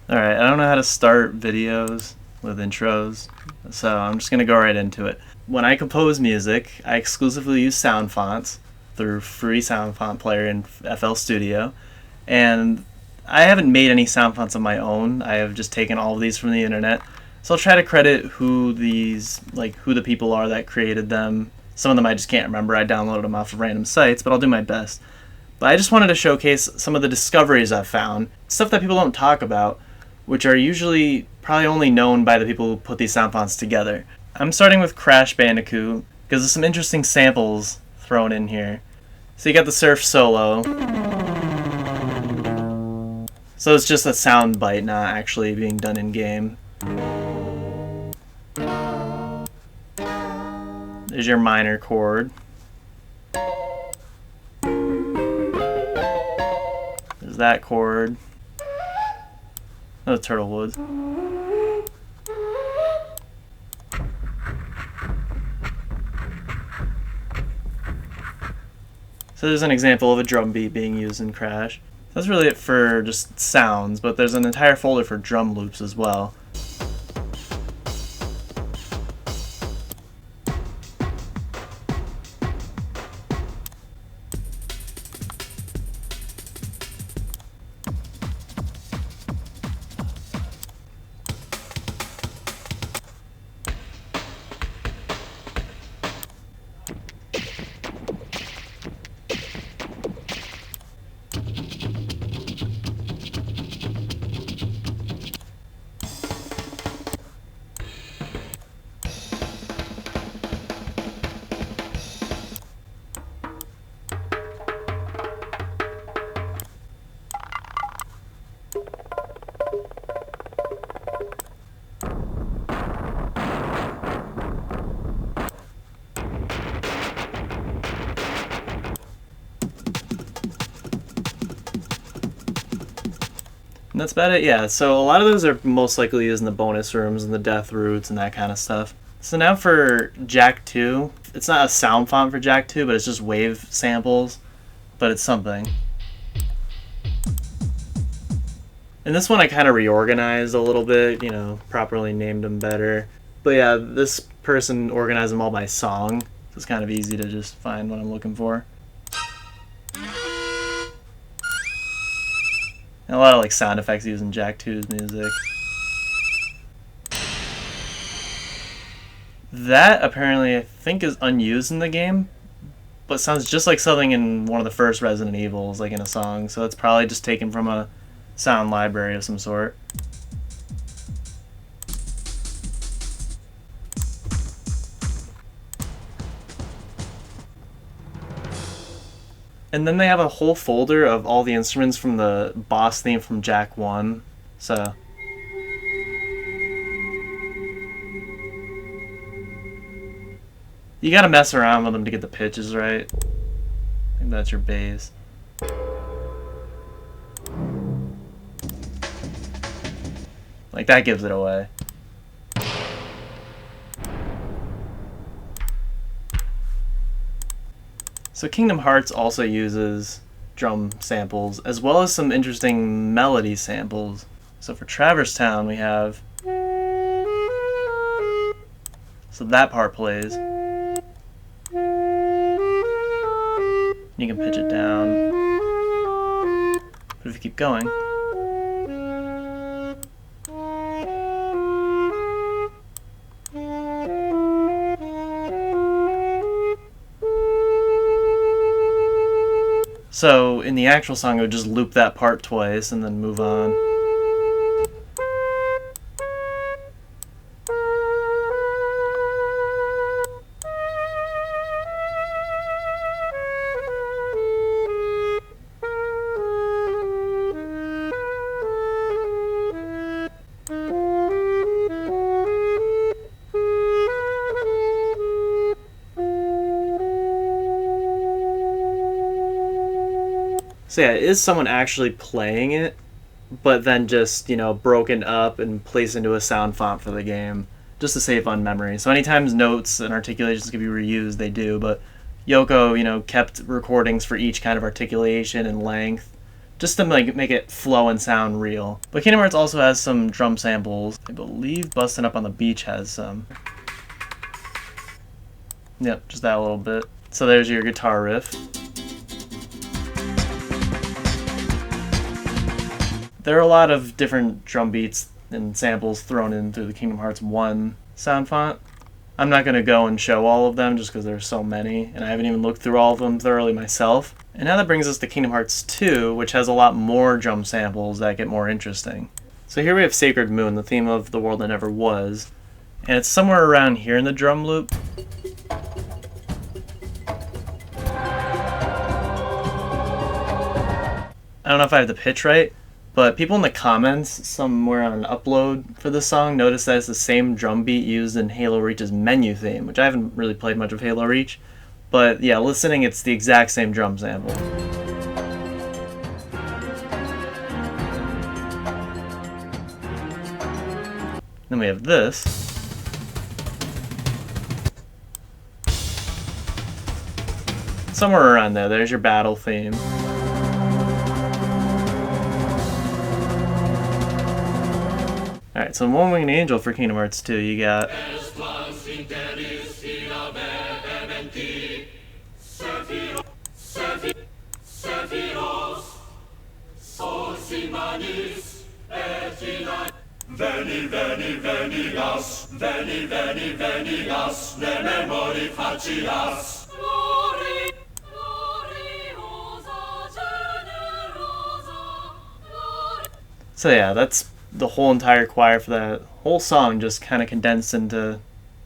Alright, I don't know how to start videos with intros, so I'm just going to go right into it. When I compose music, I exclusively use Soundfonts through free Soundfont player in FL Studio, and I haven't made any Soundfonts of my own. I have just taken all of these from the internet, so I'll try to credit who the people are that created them. Some of them I just can't remember. I downloaded them off of random sites, but I'll do my best. But I just wanted to showcase some of the discoveries I've found, stuff that people don't talk about, which are usually probably only known by the people who put these sound fonts together. I'm starting with Crash Bandicoot, because there's some interesting samples thrown in here. So you got the surf solo. So it's just a sound bite, not actually being done in game. There's your minor chord. There's that chord. Oh, Turtlewood. So there's an example of a drum beat being used in Crash. That's really it for just sounds, but there's an entire folder for drum loops as well. And that's about it, yeah. So a lot of those are most likely used in the bonus rooms and the death roots and that kind of stuff. So now for Jack 2. It's not a sound font for Jack 2, but it's just wave samples. But it's something. And this one I kind of reorganized a little bit, you know, properly named them better. But yeah, this person organized them all by song. So it's kind of easy to just find what I'm looking for. And a lot of like sound effects using Jack 2's music. That apparently I think is unused in the game, but sounds just like something in one of the first Resident Evils, like in a song. So it's probably just taken from a sound library of some sort. And then they have a whole folder of all the instruments from the boss theme from Jack 1. So you gotta mess around with them to get the pitches right. I think that's your bass. Like that gives it away. So Kingdom Hearts also uses drum samples, as well as some interesting melody samples. So for Traverse Town we have... So that part plays. You can pitch it down. But if you keep going... So in the actual song, it would just loop that part twice and then move on. So yeah, it is someone actually playing it, but then just, you know, broken up and placed into a sound font for the game, just to save on memory. So anytime notes and articulations can be reused, they do, but Yoko, you know, kept recordings for each kind of articulation and length, just to make it flow and sound real. But Kingdom Hearts also has some drum samples. I believe Bustin' Up on the Beach has some. Yep, just that little bit. So there's your guitar riff. There are a lot of different drum beats and samples thrown in through the Kingdom Hearts 1 sound font. I'm not going to go and show all of them just because there's so many, and I haven't even looked through all of them thoroughly myself. And now that brings us to Kingdom Hearts 2, which has a lot more drum samples that get more interesting. So here we have Sacred Moon, the theme of The World That Never Was, and it's somewhere around here in the drum loop. I don't know if I have the pitch right, but people in the comments somewhere on an upload for this song noticed that it's the same drum beat used in Halo Reach's menu theme, which I haven't really played much of Halo Reach, but yeah, listening, it's the exact same drum sample. Then we have this. Somewhere around there, there's your battle theme. Alright, so One Winged Angel for Kingdom Hearts 2, you got so yeah, that's the whole entire choir for that whole song, just kind of condensed into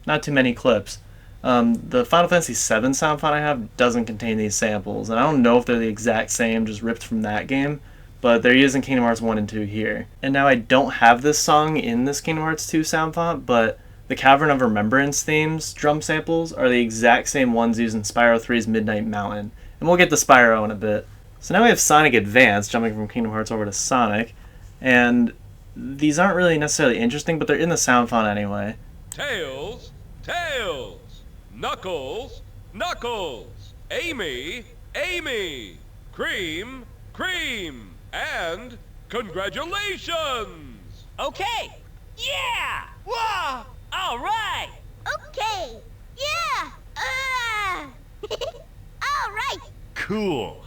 not too many clips. The Final Fantasy VII sound font I have doesn't contain these samples, and I don't know if they're the exact same, just ripped from that game, but they're using Kingdom Hearts 1 and 2 here. And now I don't have this song in this Kingdom Hearts 2 sound font, but the Cavern of Remembrance themes drum samples are the exact same ones used in Spyro 3's Midnight Mountain, and we'll get to Spyro in a bit. So now we have Sonic Advance, jumping from Kingdom Hearts over to Sonic, and these aren't really necessarily interesting, but they're in the sound font anyway. Tails, Tails, Knuckles, Knuckles, Amy, Amy, Cream, Cream, and congratulations! Okay, yeah! Whoa! All right! Okay, yeah! All right! Cool!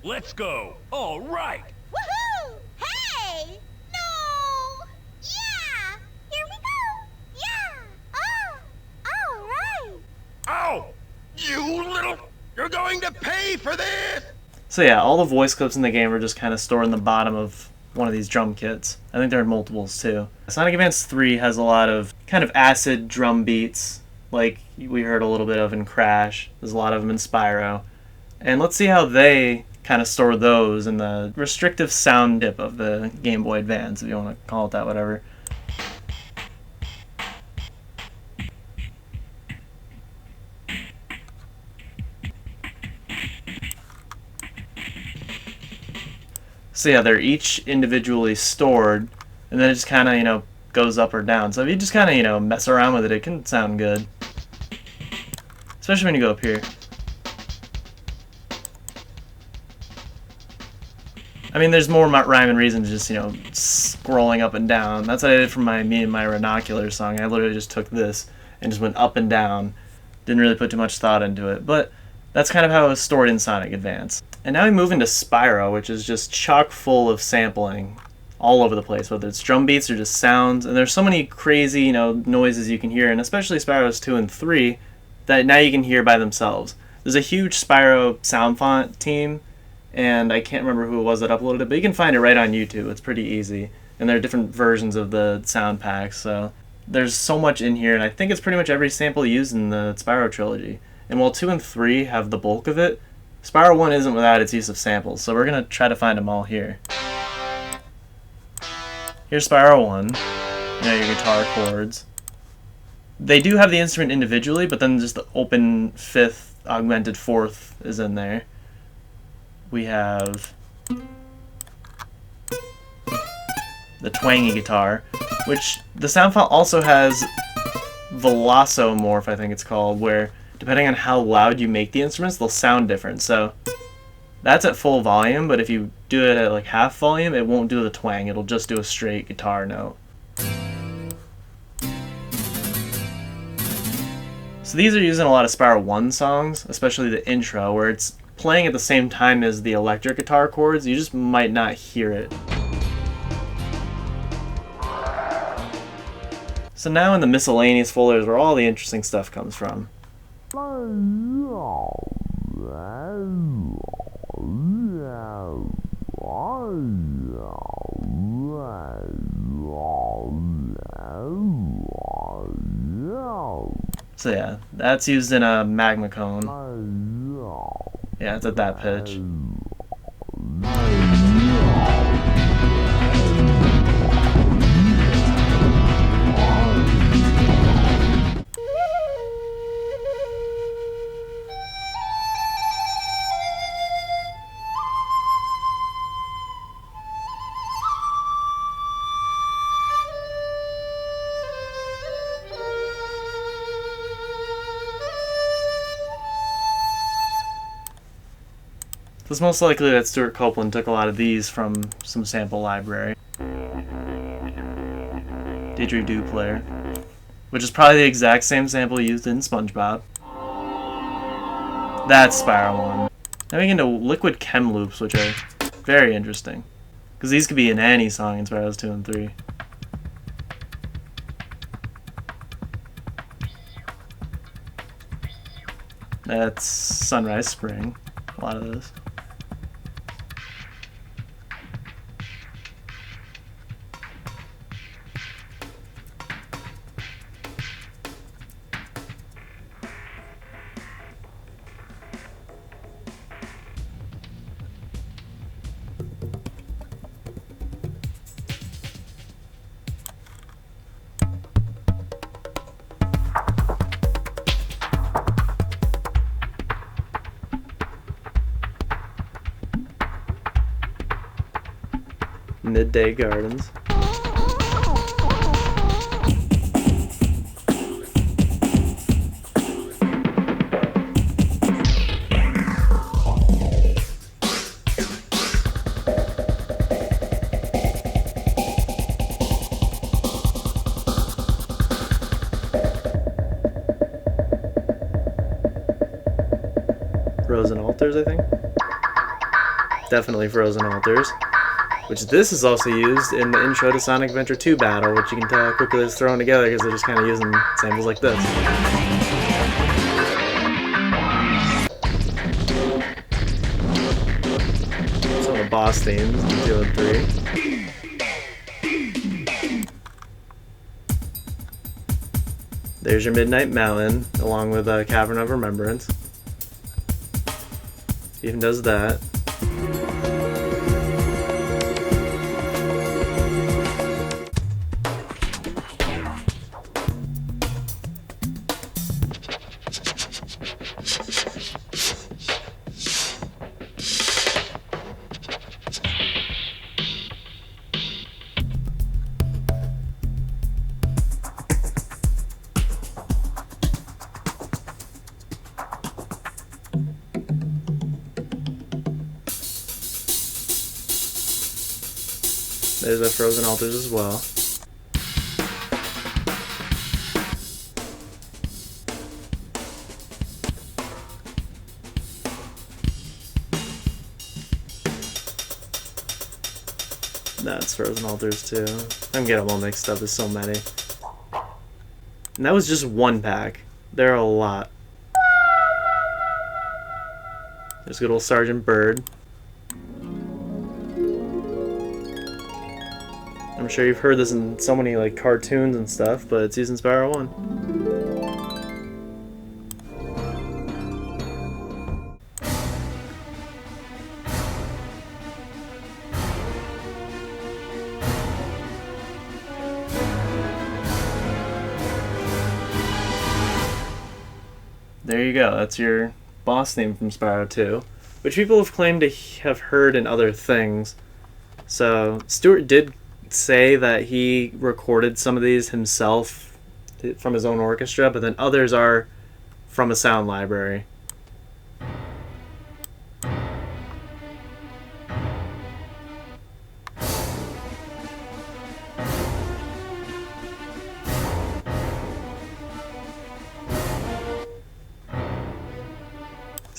Let's go! All right! Woohoo! Hey! No! Yeah! Here we go! Yeah! All right! Oh! You little... You're going to pay for this! So yeah, all the voice clips in the game are just kind of stored in the bottom of one of these drum kits. I think there are multiples too. Sonic Advance 3 has a lot of kind of acid drum beats, like we heard a little bit of in Crash. There's a lot of them in Spyro. And let's see how they kind of store those in the restrictive sound dip of the Game Boy Advance, if you want to call it that, whatever. So yeah, they're each individually stored, and then it just kind of, goes up or down. So if you just kind of, mess around with it, it can sound good. Especially when you go up here. I mean, there's more rhyme and reason to just, scrolling up and down. That's what I did for Me and My Rhinocular song. I literally just took this and just went up and down. Didn't really put too much thought into it. But that's kind of how it was stored in Sonic Advance. And now we move into Spyro, which is just chock full of sampling all over the place, whether it's drum beats or just sounds. And there's so many crazy, noises you can hear, and especially Spyros 2 and 3, that now you can hear by themselves. There's a huge Spyro Soundfont team, and I can't remember who it was that uploaded it, but you can find it right on YouTube. It's pretty easy. And there are different versions of the sound packs, so there's so much in here, and I think it's pretty much every sample used in the Spyro trilogy. And while 2 and 3 have the bulk of it, Spyro 1 isn't without its use of samples, so we're going to try to find them all here. Here's Spyro 1, your guitar chords. They do have the instrument individually, but then just the open 5th, augmented 4th is in there. We have the twangy guitar, which the sound font also has Velocomorph, I think it's called, where depending on how loud you make the instruments, they'll sound different. So That's at full volume, but if you do it at like half volume, it won't do the twang. It'll just do a straight guitar note. So these are used in a lot of Spyro 1 songs, especially the intro, where it's playing at the same time as the electric guitar chords. You just might not hear it. So now in the miscellaneous folder is where all the interesting stuff comes from. So yeah, that's used in a magma cone. Yeah, it's at that pitch. It's most likely that Stuart Copeland took a lot of these from some sample library. Didgeridoo player, which is probably the exact same sample used in SpongeBob. That's Spyro 1. Now we get into liquid chem loops, which are very interesting, because these could be in any song in Spyros 2 and 3. That's Sunrise Spring, a lot of those. Midday Gardens. Frozen Altars, I think. Definitely Frozen Altars. Which this is also used in the intro to Sonic Adventure 2 battle, which you can tell how quickly it's thrown together because they're just kind of using samples like this. Some of the boss themes in 2 and 3. There's your Midnight Mountain, along with Cavern of Remembrance. Even does that. There's the Frozen Altars as well. That's Frozen Altars too. I'm getting them all mixed up, there's so many. And that was just one pack. There are a lot. There's good old Sergeant Bird. I'm sure you've heard this in so many like cartoons and stuff, but it's used in Spyro 1. There you go, that's your boss theme from Spyro 2, which people have claimed to have heard in other things. So Stuart did say that he recorded some of these himself from his own orchestra, but then others are from a sound library.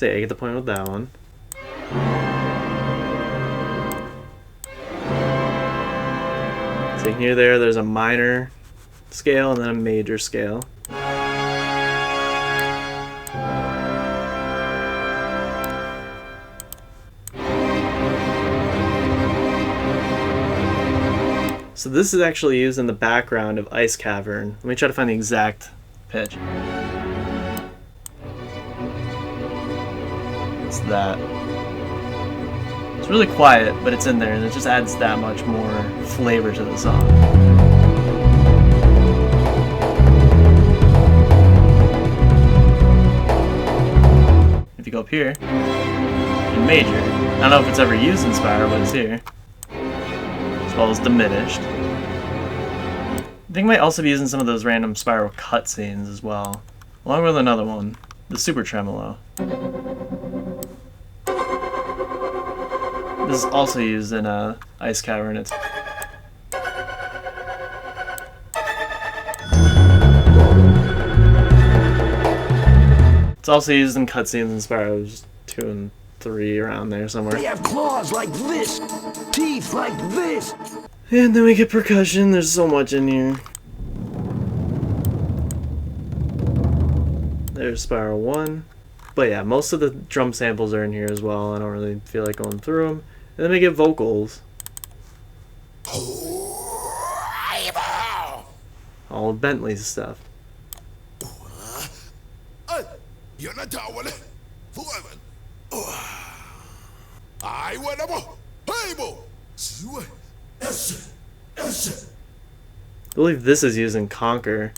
So yeah, you get the point with that one. So you can hear there's a minor scale and then a major scale. So this is actually used in the background of Ice Cavern. Let me try to find the exact pitch. It's that. It's really quiet, but it's in there, and it just adds that much more flavor to the song. If you go up here, in major, I don't know if it's ever used in Spyro, but it's here. As well as diminished. I think it might also be using some of those random Spyro cutscenes as well. Along with another one, the Super Tremolo. This is also used in Ice Cavern. It's also used in cutscenes in Spyro, just 2 and 3 around there somewhere. They have claws like this, teeth like this. And then we get percussion. There's so much in here. There's Spyro 1. But yeah, most of the drum samples are in here as well. I don't really feel like going through them. And then we get vocals. All of Bentley's stuff. I believe this is used in Conquer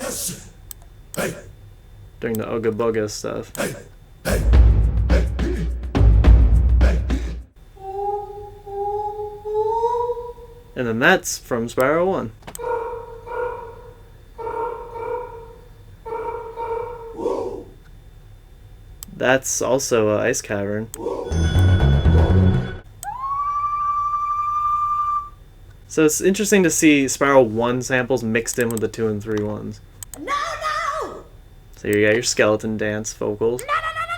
during the Ooga Booga stuff. And then that's from Spyro 1. That's also Ice Cavern. So it's interesting to see Spyro 1 samples mixed in with the 2 and 3 ones. No, no! So you got your skeleton dance vocals. No, no, no, no,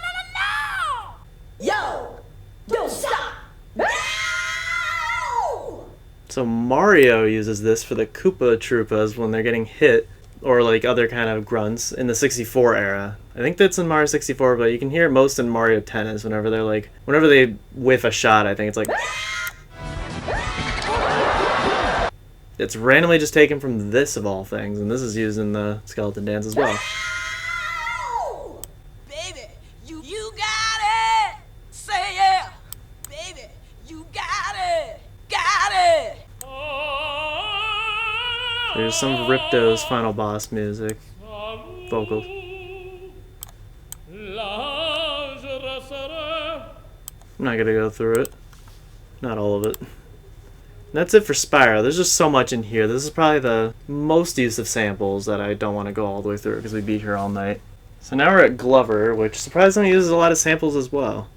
no, no! Yo! Don't stop! No! So Mario uses this for the Koopa Troopas when they're getting hit, or like other kind of grunts in the 64 era. I think that's in Mario 64, but you can hear it most in Mario Tennis whenever they're like, whenever they whiff a shot, I think it's like... It's randomly just taken from this of all things, and this is used in the skeleton dance as well. Baby, you got it. Say yeah. Baby, you got it. Got it. There's some of Ripto's final boss music, vocals. I'm not gonna go through it. Not all of it. That's it for Spyro. There's just so much in here. This is probably the most use of samples that I don't want to go all the way through because we'd be here all night. So now we're at Glover, which surprisingly uses a lot of samples as well.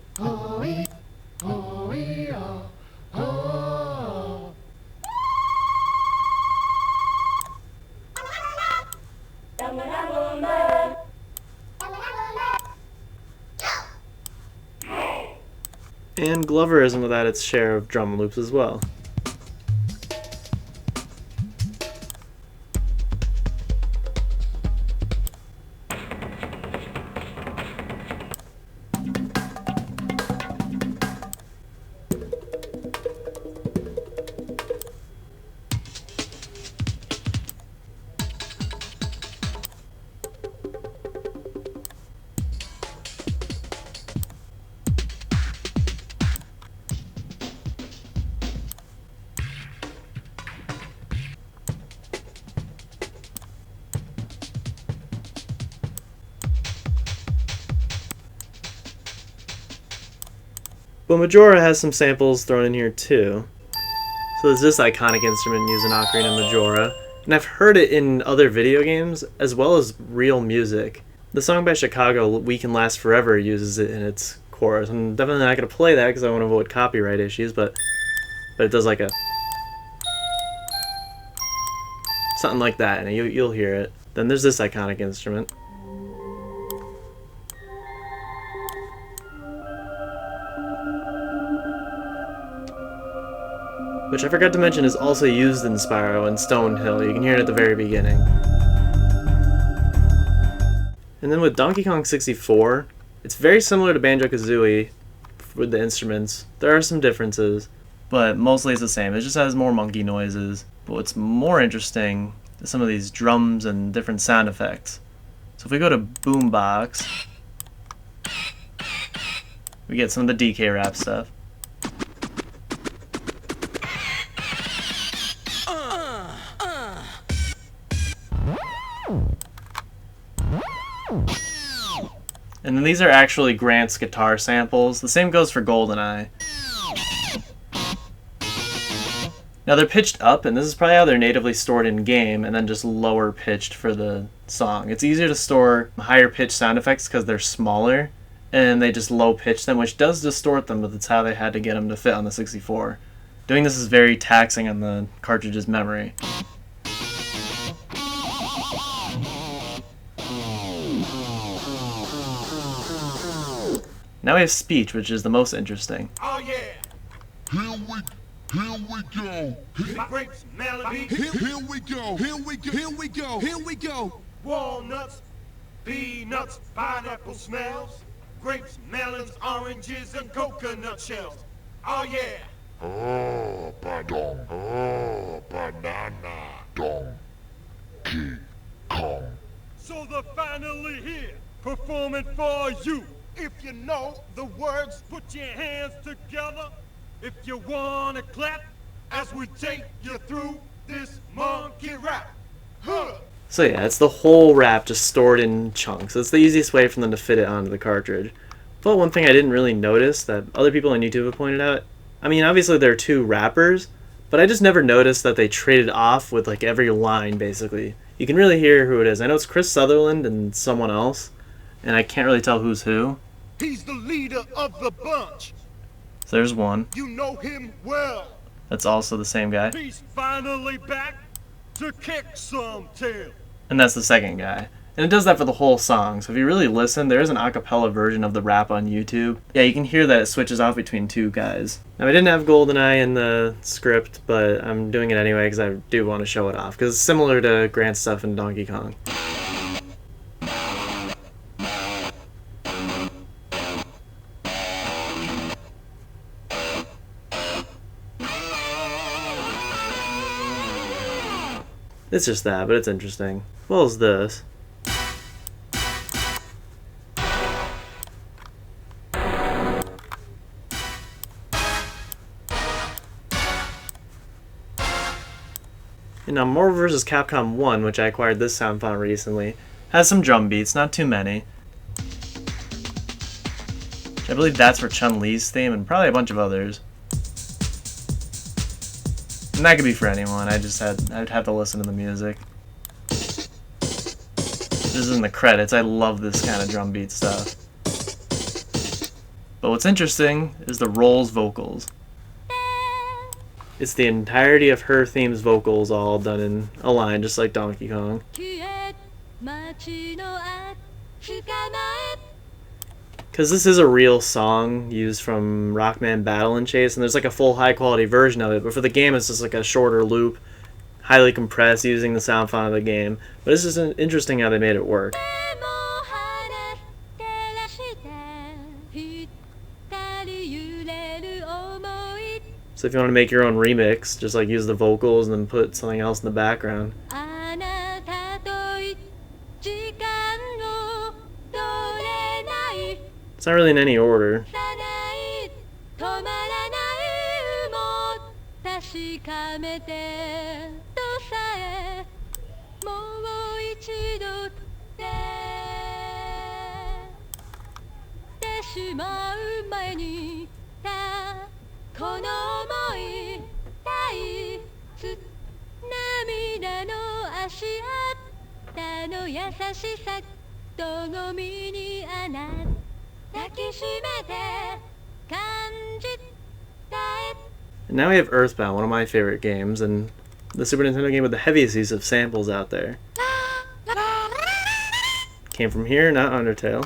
And Glover isn't without its share of drum loops as well. But Majora has some samples thrown in here too. So there's this iconic instrument used in Ocarina of Majora. And I've heard it in other video games as well as real music. The song by Chicago, We Can Last Forever, uses it in its chorus. I'm definitely not going to play that because I want to avoid copyright issues, but it does like a... something like that, and you'll hear it. Then there's this iconic instrument. which I forgot to mention is also used in Spyro and Stonehill. You can hear it at the very beginning. And then with Donkey Kong 64, it's very similar to Banjo-Kazooie with the instruments. There are some differences, but mostly it's the same. It just has more monkey noises. But what's more interesting is some of these drums and different sound effects. So if we go to Boombox, we get some of the DK rap stuff. And then these are actually Grant's guitar samples. The same goes for Goldeneye. Now they're pitched up, and this is probably how they're natively stored in game, and then just lower pitched for the song. It's easier to store higher pitched sound effects because they're smaller, and they just low pitch them, which does distort them, but that's how they had to get them to fit on the 64. Doing this is very taxing on the cartridge's memory. Now we have speech, which is the most interesting. Oh yeah. Here we go. Grapes, melody. Here we go. Here we go. Here we go. Here we go. Walnuts, peanuts, pineapple smells. Grapes, melons, oranges, and coconut shells. Oh yeah. Oh, pardon. Oh, banana. Donkey Kong. So they're finally here, performing for you. If you know the words, put your hands together. If you wanna clap, as we take you through this monkey rap. Huh. So yeah, it's the whole rap just stored in chunks. It's the easiest way for them to fit it onto the cartridge. But one thing I didn't really notice that other people on YouTube have pointed out, I mean, obviously there are two rappers, but I just never noticed that they traded off with like every line, basically. You can really hear who it is. I know it's Chris Sutherland and someone else, and I can't really tell who's who. He's the leader of the bunch. So there's one. You know him well. That's also the same guy. He's finally back to kick some tail. And that's the second guy. And it does that for the whole song. So if you really listen, there is an a cappella version of the rap on YouTube. Yeah, you can hear that it switches off between two guys. Now, I didn't have Goldeneye in the script, but I'm doing it anyway because I do want to show it off. Because it's similar to Grant's stuff in Donkey Kong. It's just that, but it's interesting. As well as this. And now Marvel vs. Capcom 1, which I acquired this sound font recently, has some drum beats, not too many. I believe that's for Chun-Li's theme and probably a bunch of others. And that could be for anyone, I'd have to listen to the music. This is in the credits, I love this kind of drum beat stuff. But what's interesting is the Roll's vocals. It's the entirety of her theme's vocals all done in a line, just like Donkey Kong. Because this is a real song used from Rockman Battle and Chase, and there's like a full high quality version of it, but for the game it's just like a shorter loop, highly compressed using the sound font of the game. But it's just interesting how they made it work. So if you want to make your own remix, just like use the vocals and then put something else in the background. It's not really in any order. And now we have Earthbound, one of my favorite games, and the Super Nintendo game with the heaviest use of samples out there. Came from here, not Undertale.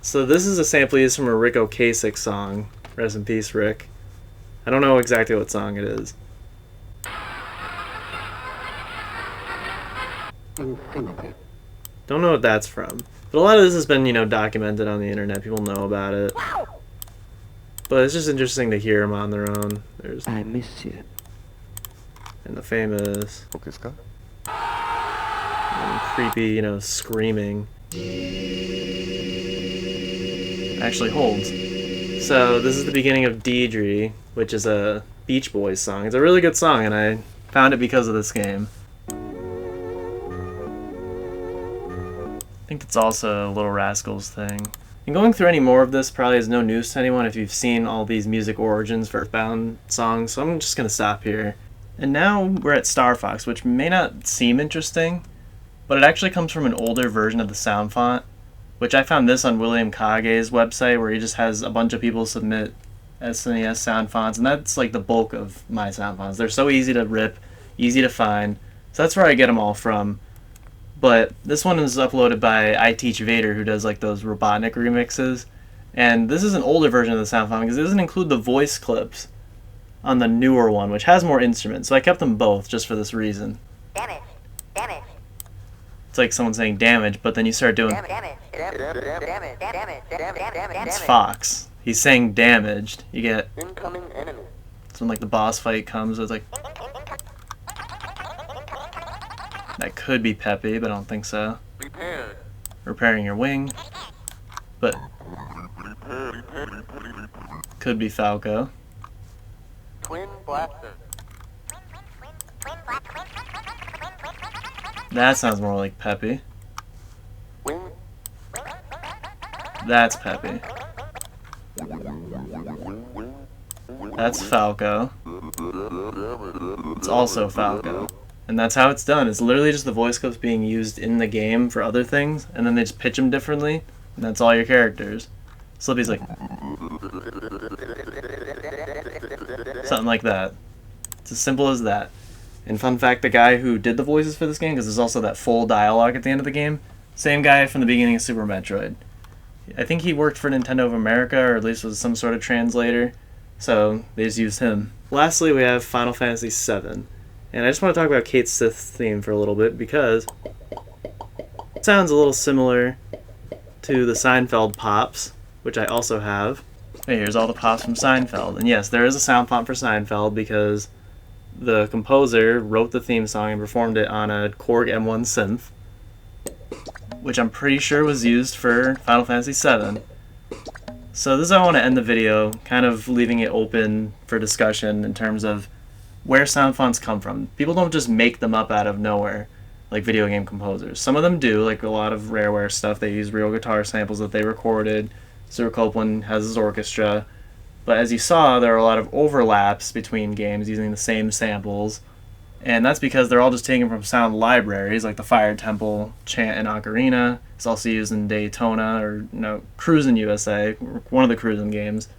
So this is a sample used from a Rick Ocasek song. Rest in peace, Rick. I don't know exactly what song it is. Don't know what that's from. But a lot of this has been, you know, documented on the internet. People know about it. But it's just interesting to hear them on their own. There's I miss you. and the famous and creepy, you know, screaming actually holds. So this is the beginning of Deidre, which is a Beach Boys song. It's a really good song, and I found it because of this game. I think it's also a Little Rascals thing. And going through any more of this probably is no news to anyone if you've seen all these music origins for Earthbound songs, so I'm just going to stop here. And now we're at Star Fox, which may not seem interesting, but it actually comes from an older version of the Soundfont, which I found this on William Kage's website, where he just has a bunch of people submit SNES sound fonts, and that's like the bulk of my sound fonts. They're so easy to rip, easy to find, so that's where I get them all from. But this one is uploaded by I Teach Vader, who does like those Robotnik remixes, and this is an older version of the sound font because it doesn't include the voice clips on the newer one, which has more instruments, so I kept them both just for this reason. Damage. Damage. It's like someone saying damage, but then you start doing... It's Fox. He's saying damaged. You get... Incoming enemy. It's when like the boss fight comes, it's like... That could be Peppy, but I don't think so. Repaired. Repairing your wing. But... Could be Falco. Twin blaster. That sounds more like Peppy. Wing. That's Peppy. That's Falco. It's also Falco. And that's how it's done. It's literally just the voice clips being used in the game for other things, and then they just pitch them differently, and that's all your characters. Slippy's like... something like that. It's as simple as that. And fun fact, the guy who did the voices for this game, because there's also that full dialogue at the end of the game, same guy from the beginning of Super Metroid. I think he worked for Nintendo of America, or at least was some sort of translator, so they just used him. Lastly, we have Final Fantasy VII. And I just want to talk about Kate's Sith theme for a little bit, because it sounds a little similar to the Seinfeld pops, which I also have. Hey, here's all the pops from Seinfeld. And yes, there is a sound font for Seinfeld, because the composer wrote the theme song and performed it on a Korg M1 synth, which I'm pretty sure was used for Final Fantasy VII. So this is how I want to end the video, kind of leaving it open for discussion in terms of where sound fonts come from. People don't just make them up out of nowhere, like video game composers. Some of them do, like a lot of Rareware stuff. They use real guitar samples that they recorded. Stuart Copeland has his orchestra. But as you saw, there are a lot of overlaps between games using the same samples, and that's because they're all just taken from sound libraries, like the Fire Temple, Chant, and Ocarina. It's also used in Daytona, or Cruisin' USA, one of the Cruisin' games.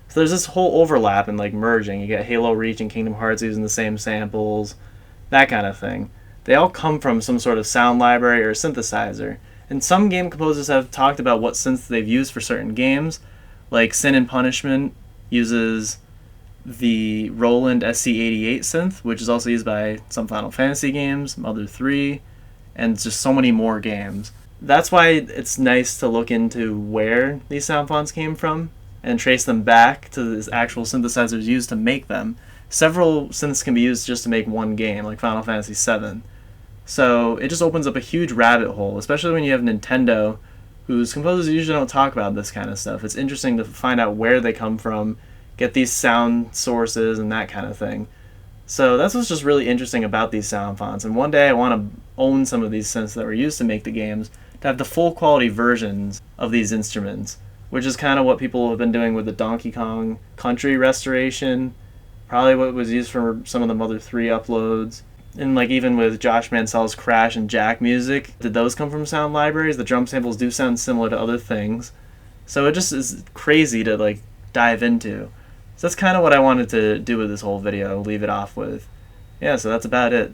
So there's this whole overlap and like merging. You get Halo Reach and Kingdom Hearts using the same samples, that kind of thing. They all come from some sort of sound library or synthesizer. And some game composers have talked about what synths they've used for certain games, like Sin and Punishment uses the Roland SC88 synth, which is also used by some Final Fantasy games, Mother 3, and just so many more games. That's why it's nice to look into where these sound fonts came from and trace them back to the actual synthesizers used to make them. Several synths can be used just to make one game, like Final Fantasy VII. So it just opens up a huge rabbit hole, especially when you have Nintendo, whose composers usually don't talk about this kind of stuff. It's interesting to find out where they come from, get these sound sources, and that kind of thing. So that's what's just really interesting about these sound fonts. And one day I want to own some of these synths that were used to make the games, to have the full quality versions of these instruments, which is kind of what people have been doing with the Donkey Kong Country restoration, probably what was used for some of the Mother 3 uploads. And like even with Josh Mansell's Crash and Jack music, did those come from sound libraries? The drum samples do sound similar to other things. So it just is crazy to like dive into. So that's kind of what I wanted to do with this whole video, leave it off with. Yeah, so that's about it.